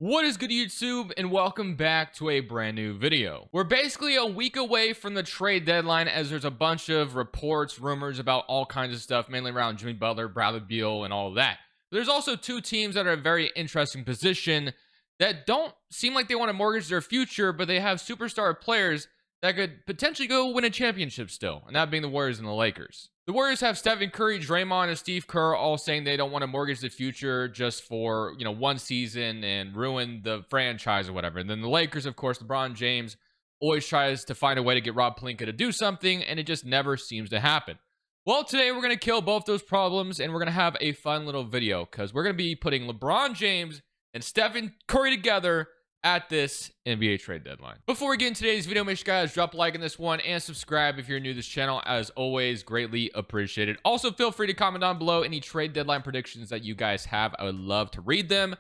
What is good, YouTube, and welcome back to a brand new video. We're basically a week away from the trade deadline, as there's a bunch of reports, rumors about all kinds of stuff, mainly around Jimmy Butler, Bradley Beal, and all of that. There's also two teams that are in a very interesting position that don't seem like they want to mortgage their future, but they have superstar players that could potentially go win a championship still, and that being the Warriors and the Lakers. The Warriors have Stephen Curry, Draymond, and Steve Kerr all saying they don't want to mortgage the future just for, one season and ruin the franchise or whatever. And then the Lakers, of course, LeBron James always tries to find a way to get Rob Pelinka to do something, and it just never seems to happen. Well, today we're going to kill both those problems, and we're going to have a fun little video because we're going to be putting LeBron James and Stephen Curry together at this NBA trade deadline. Before we get into today's video, make sure you guys drop a like on this one and subscribe if you're new to this channel. As always, greatly appreciated. Also, feel free to comment down below any trade deadline predictions that you guys have. I would love to read them.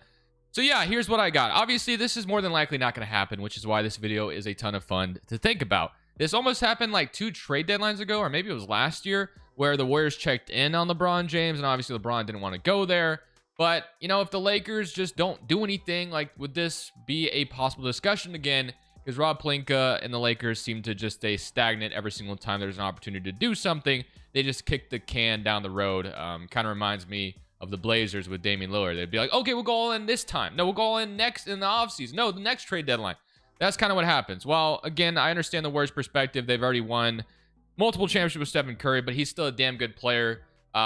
So yeah, here's what I got. Obviously, this is more than likely not going to happen, which is why this video is a ton of fun to think about. This almost happened like 2 trade deadlines ago, or maybe it was last year, where the Warriors checked in on LeBron James, and obviously LeBron didn't want to go there. But, if the Lakers just don't do anything, like, would this be a possible discussion again? Because Rob Pelinka and the Lakers seem to just stay stagnant every single time there's an opportunity to do something. They just kick the can down the road. Kind of reminds me of the Blazers with Damian Lillard. They'd be like, okay, we'll go all in this time. No, we'll go all in next in the offseason. No, the next trade deadline. That's kind of what happens. Well, again, I understand the Warriors' perspective. They've already won multiple championships with Stephen Curry, but he's still a damn good player.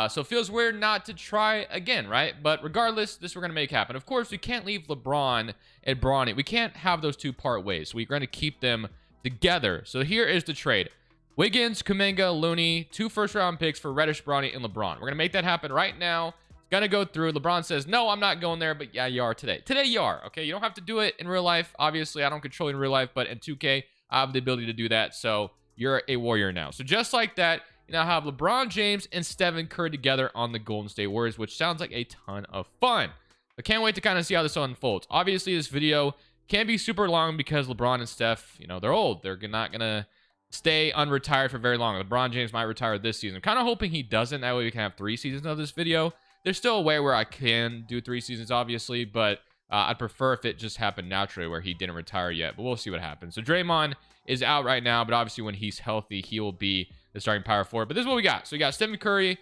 So it feels weird not to try again, right? But regardless, this we're going to make happen. Of course, we can't leave LeBron and Bronny. We can't have those two part ways. So we're going to keep them together. So here is the trade. Wiggins, Kuminga, Looney, 2 first-round picks for Reddish, Bronny, and LeBron. We're going to make that happen right now. It's going to go through. LeBron says, no, I'm not going there, but yeah, you are today. Today, you are, okay? You don't have to do it in real life. Obviously, I don't control in real life, but in 2K, I have the ability to do that. So you're a Warrior now. So just like that, you now have LeBron James and Stephen Curry together on the Golden State Warriors, which sounds like a ton of fun. I can't wait to kind of see how this unfolds. Obviously, this video can be super long because LeBron and Steph, they're old. They're not going to stay unretired for very long. LeBron James might retire this season. I'm kind of hoping he doesn't. That way we can have 3 seasons of this video. There's still a way where I can do 3 seasons, obviously, but I'd prefer if it just happened naturally where he didn't retire yet, but we'll see what happens. So Draymond is out right now, but obviously when he's healthy, he will be the starting power forward. But this is what we got. So we got Stephen Curry,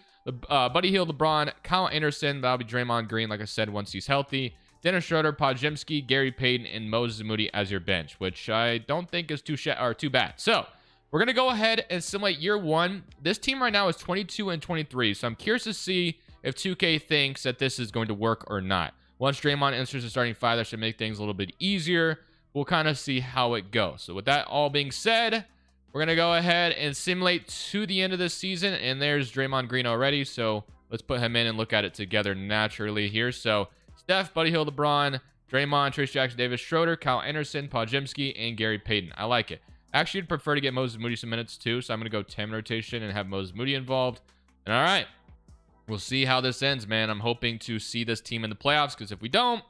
Buddy Hield, LeBron, Kyle Anderson. That'll be Draymond Green, like I said, once he's healthy. Dennis Schroeder, Podziemski, Gary Payton, and Moses Moody as your bench, which I don't think is too bad. So we're going to go ahead and simulate year 1. This team right now is 22 and 23. So I'm curious to see if 2K thinks that this is going to work or not. Once Draymond enters the starting 5, that should make things a little bit easier. We'll kind of see how it goes. So with that all being said, we're going to go ahead and simulate to the end of this season. And there's Draymond Green already. So let's put him in and look at it together naturally here. So Steph, Buddy Hield, LeBron, Draymond, Trace Jackson Davis, Schroeder, Kyle Anderson, Podziemski, and Gary Payton. I like it. Actually, I'd prefer to get Moses Moody some minutes too. So I'm going to go 10 rotation and have Moses Moody involved. And all right, we'll see how this ends, man. I'm hoping to see this team in the playoffs, because if we don't,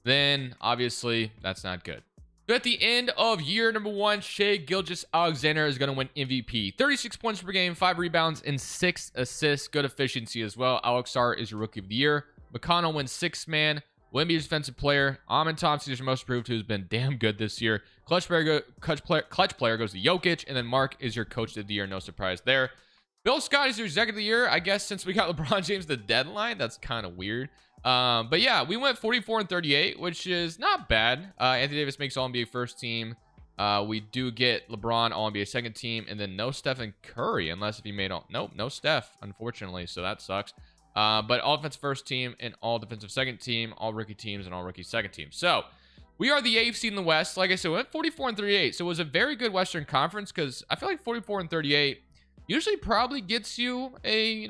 then obviously that's not good. So at the end of year number 1, Shai Gilgeous-Alexander is going to win MVP. 36 points per game, 5 rebounds, and 6 assists. Good efficiency as well. Alex Sarr is your rookie of the year. McConnell wins 6th man. Wemby is defensive player. Amin Thompson is your most improved, who's been damn good this year. Clutch player goes to Jokic. And then Mark is your coach of the year. No surprise there. Bill Scott is your executive of the year. I guess since we got LeBron James the deadline, that's kind of weird. But yeah, we went 44 and 38, which is not bad. Anthony Davis makes All-NBA first team. We do get LeBron All-NBA second team, and then no Stephen Curry, unless if he made nope, no Steph, unfortunately, so that sucks. But all defensive first team and all defensive second team, all rookie teams and all rookie second team. So we are the 8th seed in the West. Like I said, we went 44 and 38, so it was a very good Western Conference, because I feel like 44 and 38 usually probably gets you a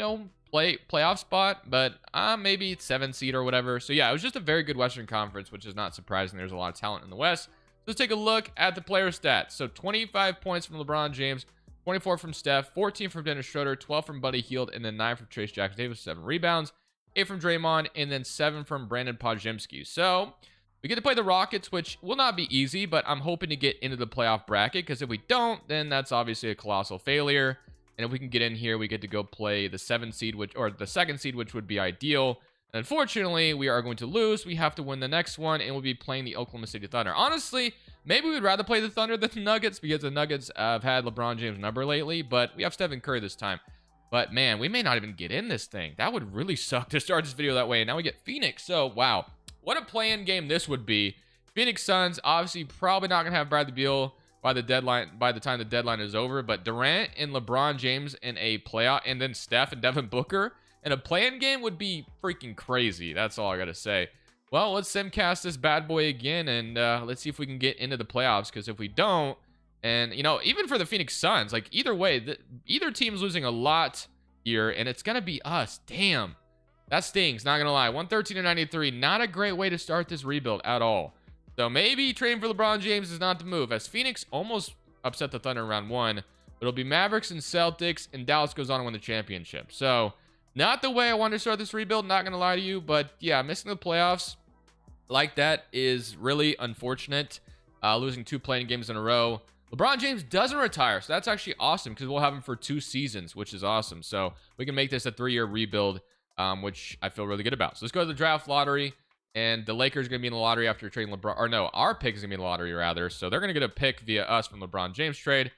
playoff spot, but maybe 7th seed or whatever. So yeah, it was just a very good Western Conference, which is not surprising. There's a lot of talent in the West. So let's take a look at the player stats. So 25 points from LeBron James, 24 from Steph, 14 from Dennis Schroeder, 12 from Buddy Hield, and then 9 from Trace Jackson Davis, 7 rebounds, 8 from Draymond, and then 7 from Brandon Podziemski. So we get to play the Rockets, which will not be easy, but I'm hoping to get into the playoff bracket, because if we don't, then that's obviously a colossal failure. And if we can get in here, we get to go play the 7th seed, or the 2nd seed, which would be ideal. And unfortunately, we are going to lose. We have to win the next one, and we'll be playing the Oklahoma City Thunder. Honestly, maybe we'd rather play the Thunder than the Nuggets because the Nuggets have had LeBron James' number lately, but we have Stephen Curry this time. But man, we may not even get in this thing. That would really suck to start this video that way. And now we get Phoenix. So wow, what a play-in game this would be. Phoenix Suns obviously probably not gonna have Bradley Beal by the time the deadline is over. But Durant and LeBron James in a playoff, and then Steph and Devin Booker in a play-in game would be freaking crazy. That's all I gotta say. Well, let's simcast this bad boy again, and let's see if we can get into the playoffs. Because if we don't, and, you know, even for the Phoenix Suns, like, either way, either team's losing a lot here, and it's going to be us. Damn. That stings, not going to lie. 113-93, not a great way to start this rebuild at all. So maybe trading for LeBron James is not the move, as Phoenix almost upset the Thunder in round 1. But it'll be Mavericks and Celtics, and Dallas goes on to win the championship. So, not the way I wanted to start this rebuild, not going to lie to you. But, yeah, missing the playoffs like that is really unfortunate. Losing 2 play-in games in a row. LeBron James doesn't retire, so that's actually awesome because we'll have him for 2 seasons, which is awesome. So we can make this a 3-year rebuild, which I feel really good about. So let's go to the draft lottery, and the Lakers are going to be in the lottery after trading LeBron. Or no, our pick is going to be in the lottery, rather. So they're going to get a pick via us from LeBron James trade.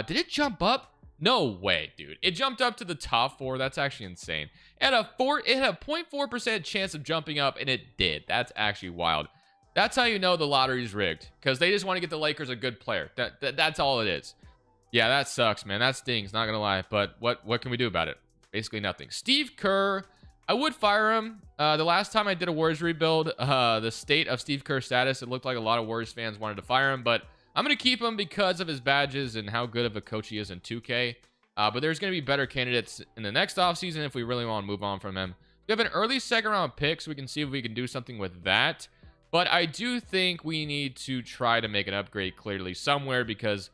Did it jump up? No way, dude. It jumped up to the top 4. That's actually insane. It had a 0.4% chance of jumping up, and it did. That's actually wild. That's how you know the lottery's rigged, because they just want to get the Lakers a good player. That's all it is. Yeah, that sucks, man. That stings, not gonna lie. But what can we do about it? Basically nothing. Steve Kerr, I would fire him. The last time I did a Warriors rebuild, the state of Steve Kerr's status, it looked like a lot of Warriors fans wanted to fire him, but I'm gonna keep him because of his badges and how good of a coach he is in 2K. But there's gonna be better candidates in the next offseason if we really want to move on from him. We have an early second round pick, so we can see if we can do something with that. But I do think we need to try to make an upgrade clearly somewhere, because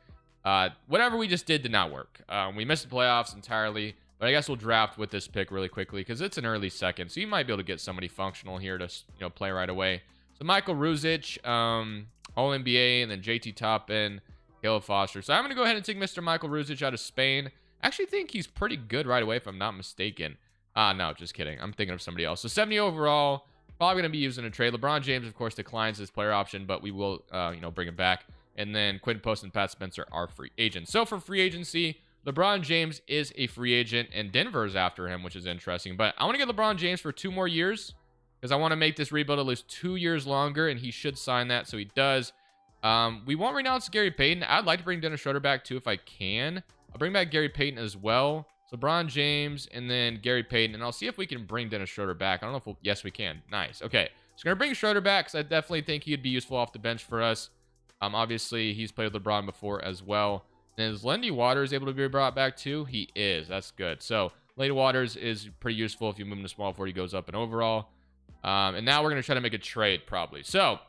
whatever we just did not work. We missed the playoffs entirely, but I guess we'll draft with this pick really quickly because it's an early second, so you might be able to get somebody functional here to, you know, play right away. So Michael Ruzic, All NBA, and then JT Toppin, Caleb Foster. So I'm going to go ahead and take Mr. Michael Ruzic out of Spain. I actually think he's pretty good right away if I'm not mistaken. No, just kidding. I'm thinking of somebody else. So 70 overall. Probably going to be using a trade. LeBron James, of course, declines his player option, but we will, you know, bring him back. And then Quinn Post and Pat Spencer are free agents. So for free agency, LeBron James is a free agent, and Denver's after him, which is interesting. But I want to get LeBron James for 2 more years because I want to make this rebuild at least 2 years longer, and he should sign that, so he does. We won't renounce Gary Payton. I'd like to bring Dennis Schroeder back, too, if I can. I'll bring back Gary Payton as well. So LeBron James and then Gary Payton, and I'll see if we can bring Dennis Schroeder back. I don't know if yes, we can. Nice. Okay, so going to bring Schroeder back because I definitely think he'd be useful off the bench for us. Obviously, he's played with LeBron before as well. And is Lendy Waters able to be brought back too? He is. That's good. So Lendy Waters is pretty useful if you move him to small forward. He goes up in overall. And now we're going to try to make a trade probably. So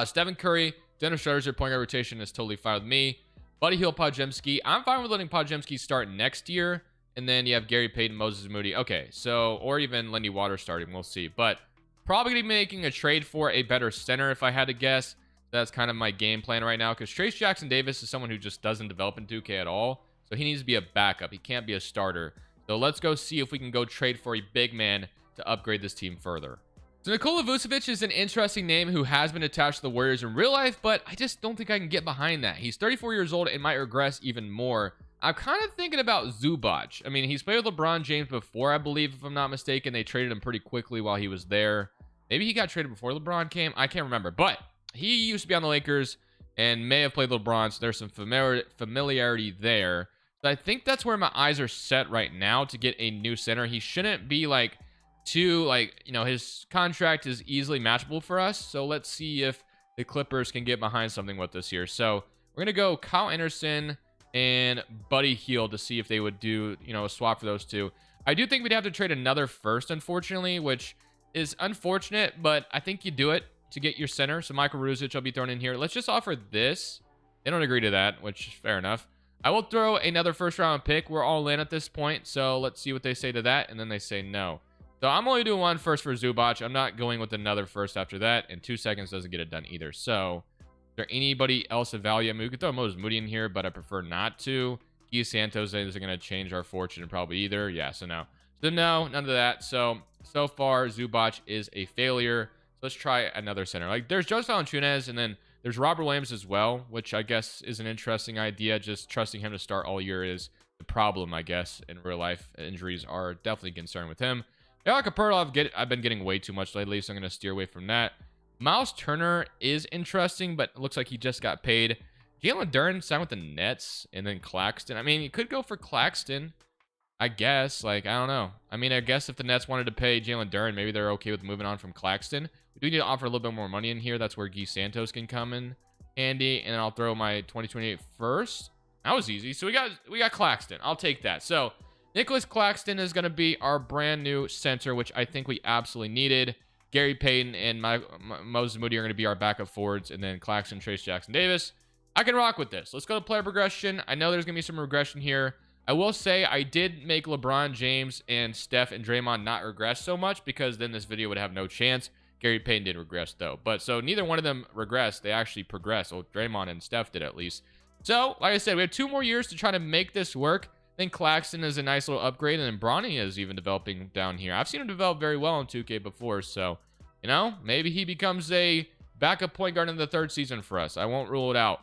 Stephen Curry, Dennis Schroeder's your point guard rotation is totally fine with me. Buddy Hield, Podziemski. I'm fine with letting Podziemski start next year. And then you have Gary Payton, Moses Moody. Okay, so, or even Lendy Waters starting. We'll see. But probably going to be making a trade for a better center if I had to guess. That's kind of my game plan right now. Because Trace Jackson Davis is someone who just doesn't develop in 2K at all. So he needs to be a backup. He can't be a starter. So let's go see if we can go trade for a big man to upgrade this team further. So Nikola Vucevic is an interesting name who has been attached to the Warriors in real life, but I just don't think I can get behind that. He's 34 years old and might regress even more. I'm kind of thinking about Zubac. I mean, he's played with LeBron James before, I believe, if I'm not mistaken. They traded him pretty quickly while he was there. Maybe he got traded before LeBron came. I can't remember, but he used to be on the Lakers and may have played LeBron, so there's some familiarity there. So I think that's where my eyes are set right now to get a new center. He shouldn't be like his contract is easily matchable for us. So let's see if the Clippers can get behind something with this here. So we're going to go Kyle Anderson and Buddy Hield to see if they would do, a swap for those two. I do think we'd have to trade another first, unfortunately, which is unfortunate, but I think you do it to get your center. So Michael Ruzic will be thrown in here. Let's just offer this. They don't agree to that, which is fair enough. I will throw another first round pick. We're all in at this point. So let's see what they say to that. And then they say no. So I'm only doing one first for Zubac. I'm not going with another first after that. And 2 seconds doesn't get it done either. So is there anybody else of value? I mean, we could throw Moses Moody in here, but I prefer not to. Keith Santos isn't going to change our fortune probably either. Yeah, so no. So So no, none of that. So far, Zubac is a failure. So let's try another center. Like, there's Joseph Valanciunas, and then there's Robert Williams as well, which I guess is an interesting idea. Just trusting him to start all year is the problem, I guess, in real life. Injuries are definitely a concern with him. Eric Capurro, I've been getting way too much lately, so I'm going to steer away from that. Miles Turner is interesting, but it looks like he just got paid. Jalen Duren signed with the Nets, and then Claxton. I mean, you could go for Claxton, I guess. Like, I don't know. I mean, I guess if the Nets wanted to pay Jalen Duren, maybe they're okay with moving on from Claxton. We do need to offer a little bit more money in here. That's where Guy Santos can come in handy, and then I'll throw my 2028 first. That was easy. So we got Claxton. I'll take that. So Nicholas Claxton is going to be our brand new center, which I think we absolutely needed. Gary Payton and Moses Moody are going to be our backup forwards, and then Claxton, Trace Jackson Davis. I can rock with this. Let's go to player progression. I know there's going to be some regression here. I will say I did make LeBron James and Steph and Draymond not regress so much, because then this video would have no chance. Gary Payton did regress, though. But so neither one of them regressed. They actually progressed. Well, Draymond and Steph did, at least. So, like I said, we have 2 more years to try to make this work. I think Claxton is a nice little upgrade, and then Bronny is even developing down here. I've seen him develop very well in 2K before, so, you know, maybe he becomes a backup point guard in the 3rd season for us. I won't rule it out.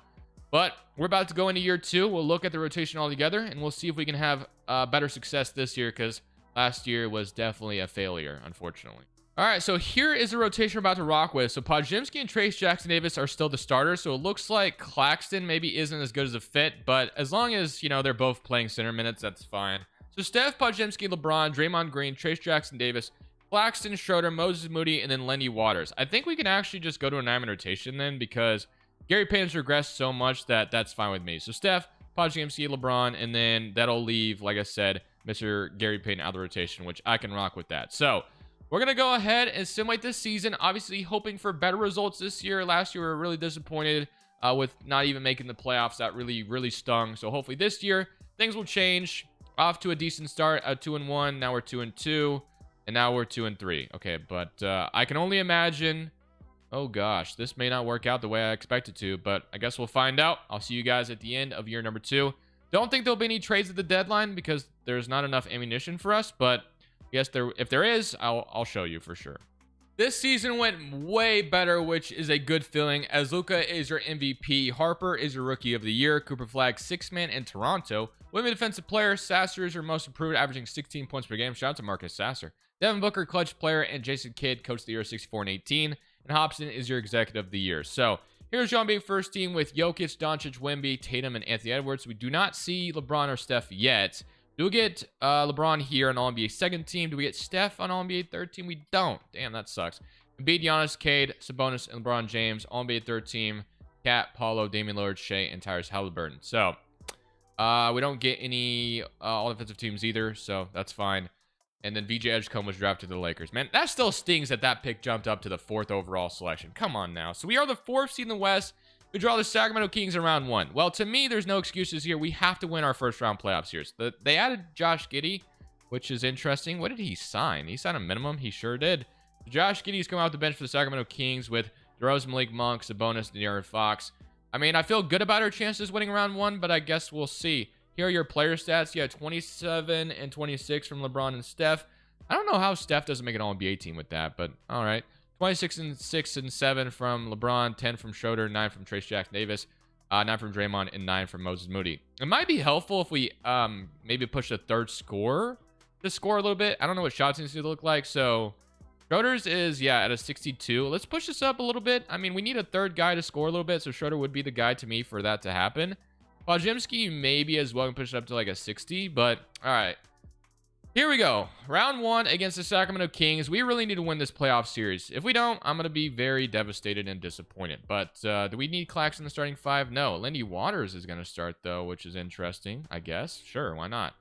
But we're about to go into year 2. We'll look at the rotation all together, and we'll see if we can have better success this year, because last year was definitely a failure, unfortunately. All right, so here is the rotation we're about to rock with. So Podziemski and Trace Jackson Davis are still the starters, so it looks like Claxton maybe isn't as good as a fit, but as long as, you know, they're both playing center minutes, that's fine. So Steph, Podziemski, LeBron, Draymond Green, Trace Jackson Davis, Claxton, Schroeder, Moses Moody, and then Lenny Waters. I think we can actually just go to a 9-man rotation then, because Gary Payton's regressed so much that that's fine with me. So Steph, Podziemski, LeBron, and then that'll leave, like I said, Mr. Gary Payton out of the rotation, which I can rock with that. So we're going to go ahead and simulate this season, obviously hoping for better results this year. Last year, we were really disappointed with not even making the playoffs. That really stung. So hopefully this year, things will change. Off to a decent start at 2-1. Now we're 2-2. And now we're 2-3. Okay, but I can only imagine... Oh gosh, this may not work out the way I expect it to, but I guess we'll find out. I'll see you guys at the end of year number 2. Don't think there'll be any trades at the deadline, because there's not enough ammunition for us, but yes, if there is, I'll show you for sure. This season went way better, which is a good feeling, as Luka is your MVP, Harper is your Rookie of the Year, Cooper Flag 6-man in Toronto, Women Defensive Player, Sasser is your most improved, averaging 16 points per game. Shout out to Marcus Sasser. Devin Booker, Clutch Player, and Jason Kidd, Coach of the Year, 64 and 18. And Hobson is your Executive of the Year. So here's your NBA first team with Jokic, Doncic, Wemby, Tatum, and Anthony Edwards. We do not see LeBron or Steph yet. Do we get LeBron here on All-NBA second team? Do we get Steph on All-NBA third team? We don't. Damn, that sucks. Embiid, Giannis, Cade, Sabonis, and LeBron James. All-NBA third team. Cat, Paulo, Damian Lillard, Shea, and Tyrese Halliburton. So we don't get any all-defensive teams either, so that's fine. And then VJ Edgecombe was drafted to the Lakers. Man, that still stings that pick jumped up to the 4th overall selection. Come on now. So we are the 4th seed in the West. We draw the Sacramento Kings in round 1. Well, to me, there's no excuses here. We have to win our first-round playoff series. They added Josh Giddey, which is interesting. What did he sign? He signed a minimum? He sure did. Josh Giddey's come off the bench for the Sacramento Kings with DeRozan, Malik Monk, Sabonis, and De'Aaron Fox. I mean, I feel good about our chances winning round 1, but I guess we'll see. Here are your player stats. You have 27 and 26 from LeBron and Steph. I don't know how Steph doesn't make an All-NBA team with that, but all right. 26 and 6 and 7 from LeBron, 10 from Schroeder, 9 from Trace Jackson Davis, 9 from Draymond, and 9 from Moses Moody. It might be helpful if we maybe push the 3rd scorer to score a little bit. I don't know what shots needs to look like. So Schroeder's is, yeah, at a 62. Let's push this up a little bit. I mean, we need a 3rd guy to score a little bit, so Schroeder would be the guy to me for that to happen. Podziemski maybe as well can push it up to like a 60, but all right. Here we go. Round 1 against the Sacramento Kings. We really need to win this playoff series. If we don't, I'm going to be very devastated and disappointed. But do we need Claxton in the starting 5? No. Lenny Waters is going to start, though, which is interesting, I guess. Sure, why not?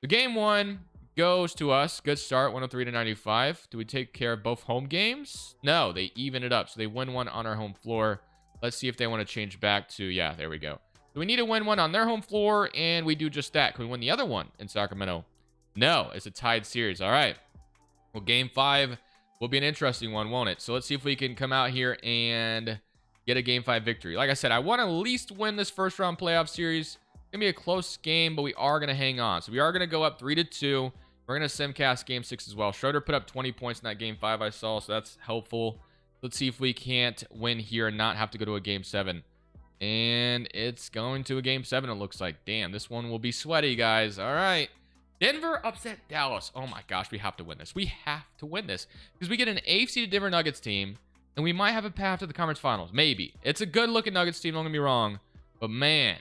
The game 1 goes to us. Good start, 103-95. Do we take care of both home games? No, they even it up. So they win one on our home floor. Let's see if they want to change back to, yeah, there we go. So we need to win one on their home floor, and we do just that. Can we win the other one in Sacramento? No, it's a tied series. All right. Well, game 5 will be an interesting one, won't it? So let's see if we can come out here and get a game 5 victory. Like I said, I want to at least win this first round playoff series. It's going to be a close game, but we are going to hang on. So we are going to go up 3-2. We're We're going to simcast game 6 as well. Schroeder put up 20 points in that game 5 I saw, so that's helpful. Let's see if we can't win here and not have to go to a game 7. And it's going to a game 7, it looks like. Damn, this one will be sweaty, guys. All right. Denver upset Dallas. Oh my gosh, we have to win this. We have to win this because we get an AFC Denver Nuggets team, and we might have a path to the conference finals. Maybe. It's a good-looking Nuggets team, don't get me wrong. But, man,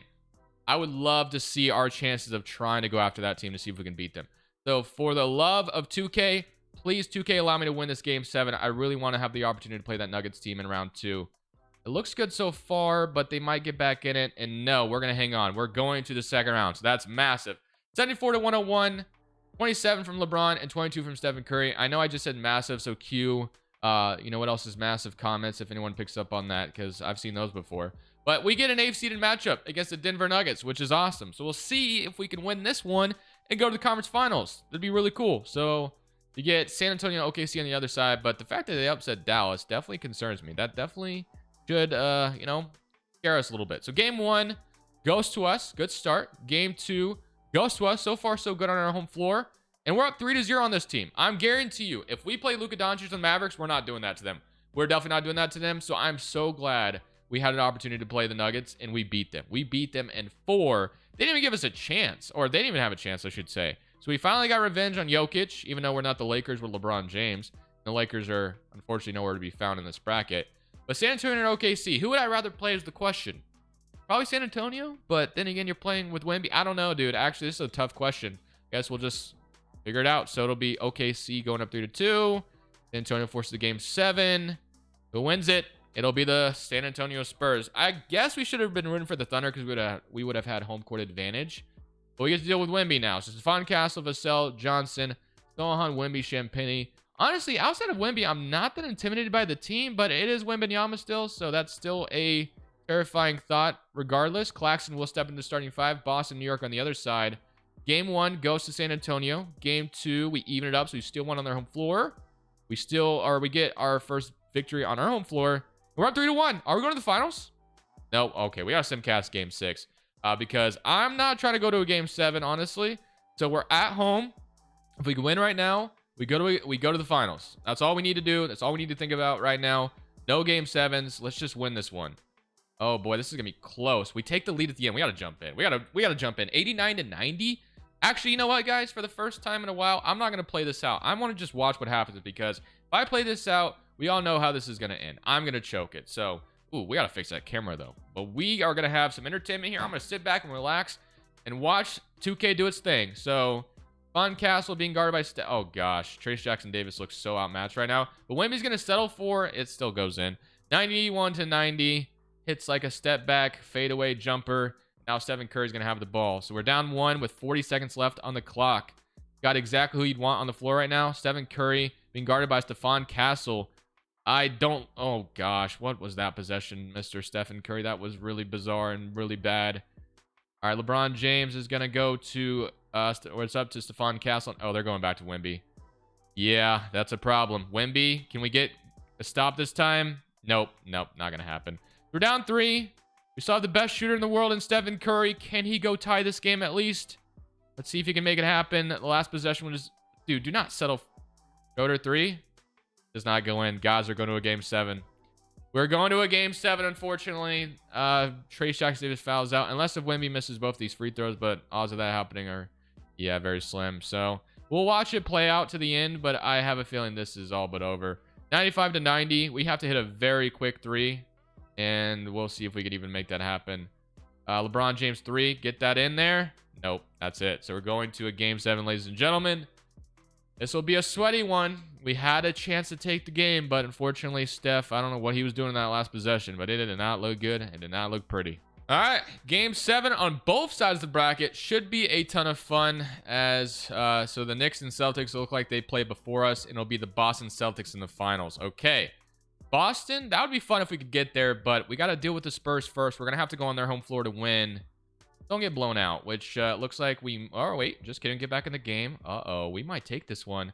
I would love to see our chances of trying to go after that team to see if we can beat them. So, for the love of 2K, please, 2K, allow me to win this game 7. I really want to have the opportunity to play that Nuggets team in round 2. It looks good so far, but they might get back in it. And no, we're going to hang on. We're going to the second round. So that's massive. 74-101, 27 from LeBron, and 22 from Stephen Curry. I know I just said massive, so Q, you know what else is massive? Comments if anyone picks up on that, because I've seen those before. But we get an AFC matchup against the Denver Nuggets, which is awesome. So we'll see if we can win this one and go to the conference finals. That'd be really cool. So you get San Antonio, OKC on the other side, but the fact that they upset Dallas definitely concerns me. That definitely should, you know, scare us a little bit. So game 1 goes to us. Good start. Game 2 goes to us. So far, so good on our home floor. And we're up 3-0 on this team. I'm guarantee you, if we play Luka Doncic and the Mavericks, we're not doing that to them. We're definitely not doing that to them. So I'm so glad we had an opportunity to play the Nuggets, and we beat them. We beat them in 4. They didn't even give us a chance, or they didn't even have a chance, I should say. So we finally got revenge on Jokic, even though we're not the Lakers, we're LeBron James. The Lakers are, unfortunately, nowhere to be found in this bracket. But San Antonio or OKC, who would I rather play is the question. Probably San Antonio, but then again, you're playing with Wemby. I don't know, dude. Actually, this is a tough question. Guess we'll just figure it out. So it'll be OKC going up 3-2. San Antonio forces the game 7. Who wins it? It'll be the San Antonio Spurs. I guess we should have been rooting for the Thunder because we would have had home court advantage. But we get to deal with Wemby now. So Stephon Castle, Vassell, Johnson, Sohan, Wemby, Champagny. Honestly, outside of Wemby, I'm not that intimidated by the team, but it is Wembanyama still, so that's still a terrifying thought. Regardless, Claxton will step into starting 5. Boston, New York on the other side. Game 1 goes to San Antonio. Game 2, we even it up, so we still won on their home floor. We get our first victory on our home floor. We're up 3-1. Are we going to the finals? No. Okay, we got to simcast game 6 because I'm not trying to go to a game 7, honestly. So we're at home. If we can win right now, we go to the finals. That's all we need to do. That's all we need to think about right now. No game 7s. Let's just win this one. Oh boy, this is gonna be close. We take the lead at the end. We gotta jump in. We gotta jump in. 89-90. Actually, you know what, guys? For the first time in a while, I'm not gonna play this out. I want to just watch what happens because if I play this out, we all know how this is gonna end. I'm gonna choke it. So, ooh, we gotta fix that camera though. But we are gonna have some entertainment here. I'm gonna sit back and relax and watch 2K do its thing. So. Stephon Castle being guarded by oh gosh, Trace Jackson Davis looks so outmatched right now. But Wemby's gonna settle for it. Still goes in. 91-90. Hits like a step back fadeaway jumper. Now Stephen Curry's gonna have the ball. So we're down 1 with 40 seconds left on the clock. Got exactly who you'd want on the floor right now. Stephen Curry being guarded by Stephon Castle. Oh gosh, what was that possession, Mr. Stephen Curry? That was really bizarre and really bad. All right, LeBron James is gonna go to it's up to Stephon Castle. Oh, they're going back to Wemby. Yeah, that's a problem. Wemby, can we get a stop this time? Nope, not gonna happen. We're down 3. We still have the best shooter in the world in Stephen Curry. Can he go tie this game at least? Let's see if he can make it happen. The last possession was, dude, do not settle. Schroeder 3 does not go in. Guys are going to a game 7. We're going to a game 7, unfortunately. Trace Jackson Davis fouls out, unless if Wemby misses both these free throws, but odds of that happening are, yeah, very slim. So we'll watch it play out to the end, but I have a feeling this is all but over. 95-90. We have to hit a very quick 3, and we'll see if we could even make that happen. LeBron James 3, get that in there. Nope, that's it. So we're going to a game 7, ladies and gentlemen. This will be a sweaty one. We had a chance to take the game, but unfortunately, Steph, I don't know what he was doing in that last possession, but it did not look good. It did not look pretty. All right, game 7 on both sides of the bracket should be a ton of fun as so the Knicks and Celtics look like they play before us, and it'll be the Boston Celtics in the finals. Okay, Boston, that would be fun if we could get there, but we got to deal with the Spurs first. We're going to have to go on their home floor to win. Don't get blown out, which looks like we... Oh, wait, just kidding. Get back in the game. Uh-oh, we might take this one.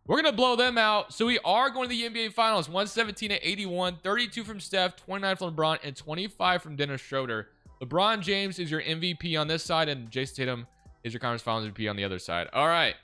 We're going to blow them out. So we are going to the NBA Finals. 117-81, 32 from Steph, 29 from LeBron, and 25 from Dennis Schroeder. LeBron James is your MVP on this side, and Jason Tatum is your Conference Finals MVP on the other side. All right.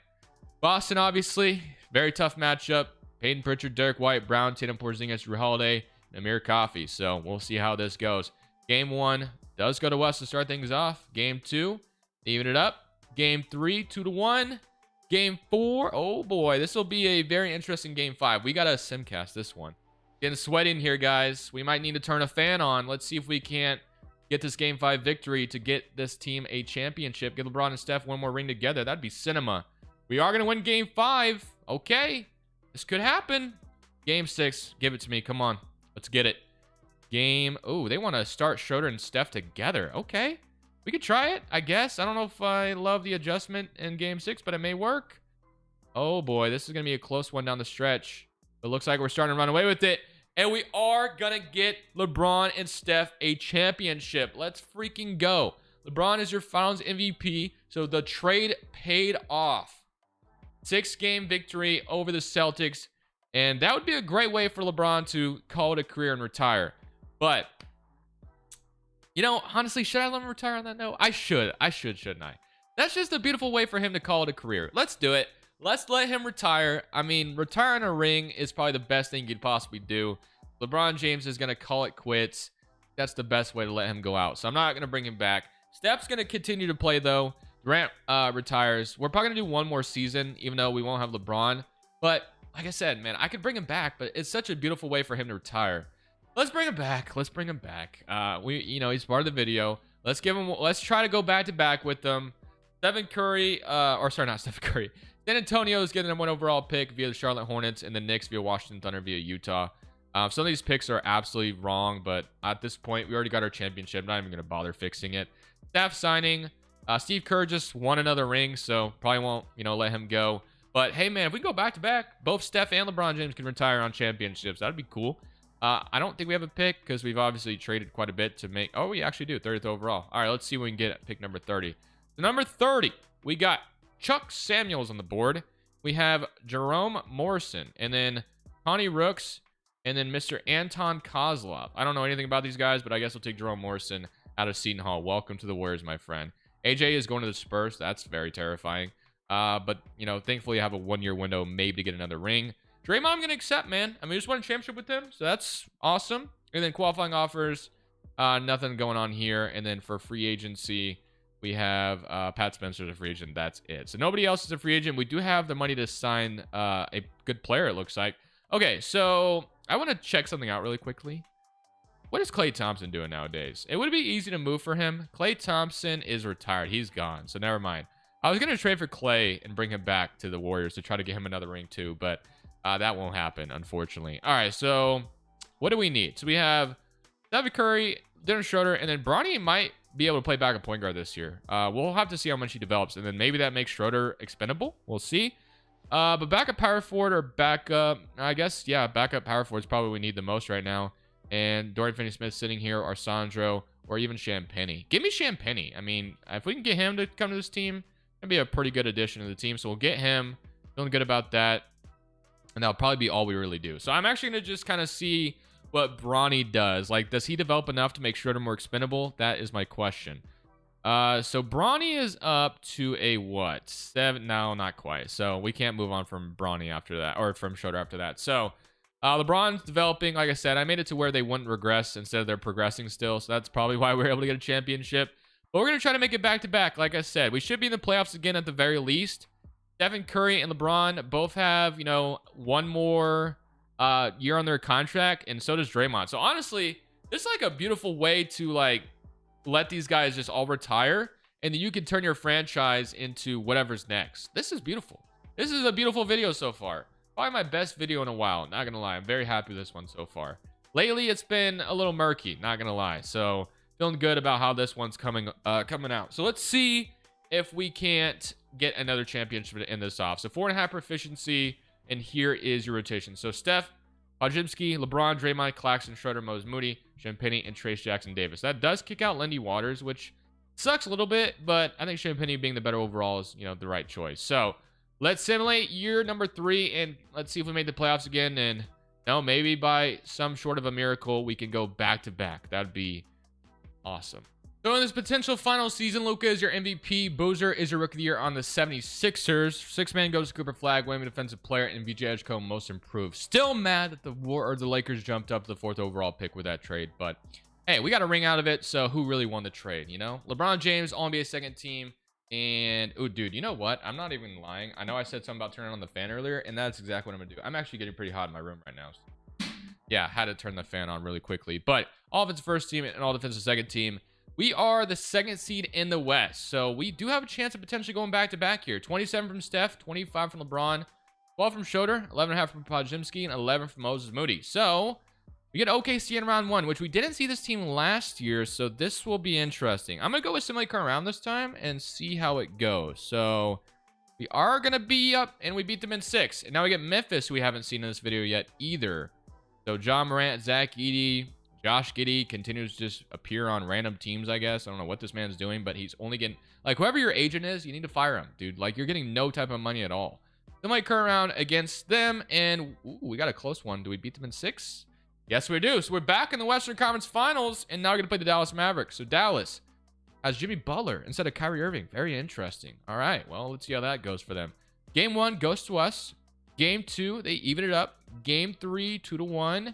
Boston, obviously, very tough matchup. Peyton Pritchard, Derek White, Brown, Tatum Porzingis, Jrue Holiday, and Amir Coffey. So we'll see how this goes. Game 1 does go to West to start things off. Game 2, even it up. Game 3, 2-1. Game 4, oh boy, this will be a very interesting Game 5. We got to simcast this one. Getting sweaty in here, guys. We might need to turn a fan on. Let's see if we can't get this Game 5 victory to get this team a championship. Get LeBron and Steph one more ring together. That'd be cinema. We are going to win Game 5. Okay. This could happen. Game 6. Give it to me. Come on. Let's get it. Oh, they want to start Schroeder and Steph together. Okay. We could try it, I guess. I don't know if I love the adjustment in Game 6, but it may work. Oh, boy. This is going to be a close one down the stretch. It looks like we're starting to run away with it. And we are going to get LeBron and Steph a championship. Let's freaking go. LeBron is your Finals MVP, so the trade paid off. 6-game victory over the Celtics. And that would be a great way for LeBron to call it a career and retire. But, you know, honestly, should I let him retire on that note? I should. Shouldn't I? That's just a beautiful way for him to call it a career. Let's do it. Let's let him retire. I mean, retiring a ring is probably the best thing you could possibly do. LeBron James is going to call it quits. That's the best way to let him go out. So I'm not going to bring him back. Steph's going to continue to play, though. Durant retires. We're probably going to do one more season, even though we won't have LeBron. But like I said, man, I could bring him back, but it's such a beautiful way for him to retire. Let's bring him back. Let's bring him back. He's part of the video. Let's try to go back to back with them. Stephen Curry, not Stephen Curry. San Antonio is getting a 1 overall pick via the Charlotte Hornets, and the Knicks via Washington Thunder via Utah. Some of these picks are absolutely wrong, but at this point, we already got our championship. Not even going to bother fixing it. Staff signing. Steve Kerr just won another ring, so probably won't, let him go. But hey, man, if we go back to back, both Steph and LeBron James can retire on championships. That'd be cool. I don't think we have a pick because we've obviously traded quite a bit to make. Oh, we actually do. 30th overall. All right, let's see what we can get at pick number 30. So number 30, we got Chuck Samuels on the board. We have Jerome Morrison, and then Connie Rooks, and then Mr. Anton Kozlov. I don't know anything about these guys, but I guess we'll take Jerome Morrison out of Seton Hall. Welcome to the Warriors, my friend. AJ is going to the Spurs. That's very terrifying. But, thankfully I have a 1-year window maybe to get another ring. Draymond, I'm going to accept, man. I mean, we just won a championship with him, so that's awesome. And then qualifying offers, nothing going on here. And then for free agency, we have Pat Spencer as a free agent. That's it. So nobody else is a free agent. We do have the money to sign a good player, it looks like. Okay, so I want to check something out really quickly. What is Klay Thompson doing nowadays? It would be easy to move for him. Klay Thompson is retired. He's gone, so never mind. I was going to trade for Klay and bring him back to the Warriors to try to get him another ring too, but that won't happen, unfortunately. All right, so what do we need? So we have Stephen Curry, Dennis Schroeder, and then Bronny might be able to play backup point guard this year. We'll have to see how much he develops, and then maybe that makes Schroeder expendable. We'll see. But backup power forward or backup, I guess, yeah, backup power forward is probably what we need the most right now. And Dorian Finney-Smith sitting here, or Sandro, or even Champagnie. Give me Champagnie. I mean, if we can get him to come to this team, that'd be a pretty good addition to the team. So we'll get him. Feeling good about that. And that'll probably be all we really do. So I'm actually going to just kind of see what Bronny does. Like, does he develop enough to make Schroeder more expendable? That is my question. So Bronny is up to a what? 7? No, not quite. So we can't move on from Bronny after that, or from Schroeder after that. So LeBron's developing. Like I said, I made it to where they wouldn't regress instead of they're progressing still. So that's probably why we're able to get a championship. But we're going to try to make it back-to-back. Like I said, we should be in the playoffs again at the very least. Stephen Curry and LeBron both have, one more year on their contract, and so does Draymond. So honestly, this is like a beautiful way to let these guys just all retire, and then you can turn your franchise into whatever's next. This is beautiful. This is a beautiful video so far. Probably my best video in a while. Not gonna lie, I'm very happy with this one so far. Lately, it's been a little murky. Not gonna lie. So feeling good about how this one's coming out. So let's see if we can't get another championship to end this off. So 4.5 proficiency, and here is your rotation. So Steph, Podziemski, LeBron, Draymond, Claxton, Schroeder, Moses Moody, Champagnie, and Trace Jackson Davis. That does kick out Lindy Waters, which sucks a little bit, but I think Champagnie being the better overall is, the right choice. So let's simulate year number 3, and let's see if we make the playoffs again. And maybe by some sort of a miracle, we can go back to back. That'd be awesome. So in this potential final season, Luka is your MVP. Boozer is your Rookie of the Year on the 76ers. Six-man goes to Cooper Flag, Women Defensive Player, and VJ Edgecombe Most Improved. Still mad that the Lakers jumped up to the 4th overall pick with that trade, but hey, we got a ring out of it, so who really won the trade, you know? LeBron James, All-NBA second team, and oh, dude, you know what? I'm not even lying. I know I said something about turning on the fan earlier, and that's exactly what I'm gonna do. I'm actually getting pretty hot in my room right now. So yeah, had to turn the fan on really quickly. But offensive first team and all defensive second team. We are the 2nd seed in the West, so we do have a chance of potentially going back-to-back here. 27 from Steph, 25 from LeBron, 12 from Schroeder, 11.5 from Podziemski, and 11 from Moses Moody. So we get OKC in round 1, which we didn't see this team last year, so this will be interesting. I'm going to go with simulate current round this time and see how it goes. So we are going to be up, and we beat them in 6. And now we get Memphis, who we haven't seen in this video yet either. So John Morant, Zach Edey, Josh Giddey continues to just appear on random teams, I guess. I don't know what this man's doing, but he's only getting... Like, whoever your agent is, you need to fire him, dude. Like, you're getting no type of money at all. Then my current round against them, and ooh, we got a close one. Do we beat them in 6? Yes, we do. So we're back in the Western Conference Finals, and now we're going to play the Dallas Mavericks. So Dallas has Jimmy Butler instead of Kyrie Irving. Very interesting. All right, well, let's see how that goes for them. Game 1 goes to us. Game 2, they even it up. Game 3, 2-1.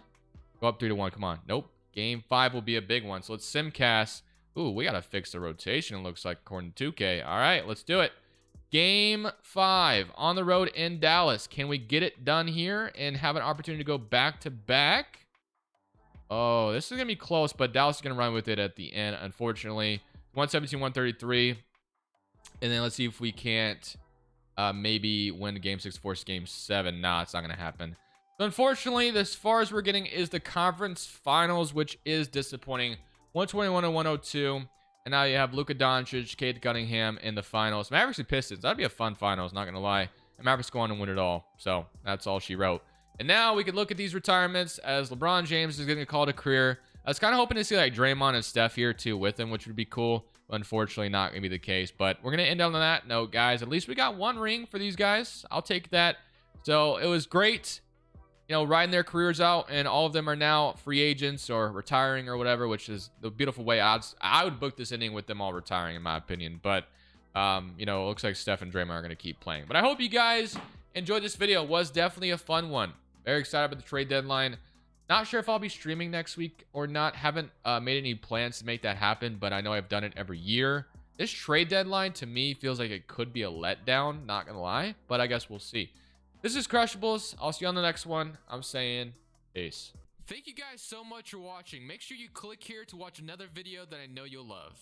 Go up 3-1. Come on. Nope. Game 5 will be a big one. So let's simcast. Ooh, we got to fix the rotation, it looks like, according to 2K. All right, let's do it. Game 5 on the road in Dallas. Can we get it done here and have an opportunity to go back-to-back? Oh, this is going to be close, but Dallas is going to run with it at the end, unfortunately. 117-133. And then let's see if we can't maybe win Game 6, force Game 7. Nah, it's not going to happen. So unfortunately, as far as we're getting is the conference finals, which is disappointing. 121-102. And now you have Luka Doncic, Cade Cunningham in the finals. Mavericks and Pistons. That'd be a fun finals, not going to lie. And Mavericks go on and win it all. So that's all she wrote. And now we could look at these retirements as LeBron James is getting called a career. I was kind of hoping to see like Draymond and Steph here too with him, which would be cool. Unfortunately, not going to be the case. But we're going to end on that note, guys. At least we got 1 ring for these guys. I'll take that. So it was great, you know, riding their careers out, and all of them are now free agents or retiring or whatever, which is the beautiful way. I would book this inning with them all retiring, in my opinion. But, you know, it looks like Steph and Draymond are going to keep playing. But I hope you guys enjoyed this video. It was definitely a fun one. Very excited about the trade deadline. Not sure if I'll be streaming next week or not. Haven't made any plans to make that happen, but I know I've done it every year. This trade deadline, to me, feels like it could be a letdown. Not going to lie, but I guess we'll see. This is Crushables. I'll see you on the next one. I'm saying peace. Thank you guys so much for watching. Make sure you click here to watch another video that I know you'll love.